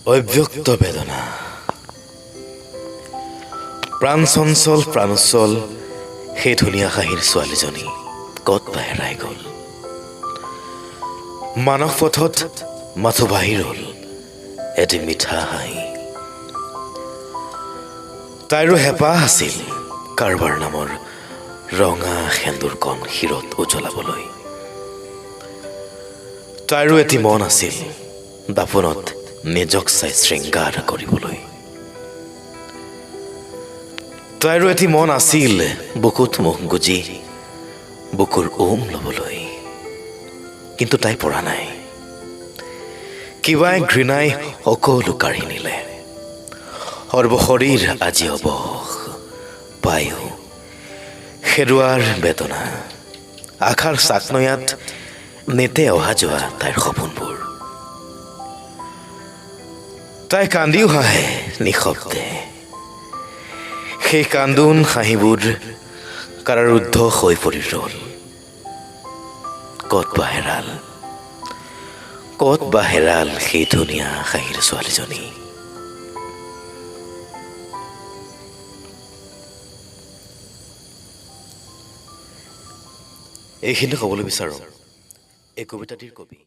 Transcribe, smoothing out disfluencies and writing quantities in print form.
অব্যক্ত বেদনা প্ৰাণ চঞ্চল প্ৰাণোচ্চল সেই ধুনীয়া হাঁহিৰ ছোৱালীজনী ক'ত বা হেৰাই গ'ল। মানস পথত মাথো বাঢ়ি ৰ'ল এটি মিঠা হাঁহি। তাইৰো হেঁপাহ আছিল কাৰোবাৰ নামৰ ৰঙা সেন্দুৰকণ শিৰত উজ্বলাবলৈ। তাইৰো এটি মন আছিল দাপোনত নিজক চাই শৃংগাৰ কৰিবলৈ। তাইৰো এটি মন আছিল বুকুত মুখ গুজি বুকুৰ ল'বলৈ। কিন্তু তাই পৰা নাই। কিবাই ঘৃণাই সকলো কাঢ়ি নিলে। সৰ্বশৰীৰ আজি অৱস পায়ো হেৰুৱাৰ বেদনা। আশাৰ চাকনৈয়াত নেতে অহা যোৱা তাইৰ সপোনবোৰ। তাই কান্দিও হাঁহে নিঃশব্দে। সেই কান্দোন হাঁহিবোৰ কাৰাৰুদ্ধ হৈ পৰি ৰ'ল। ক'ত বা হেৰাল সেই ধুনীয়া হাঁহিৰ ছোৱালীজনী। এইখিনি ক'বলৈ বিচাৰোঁ এই কবিতাটিৰ কবি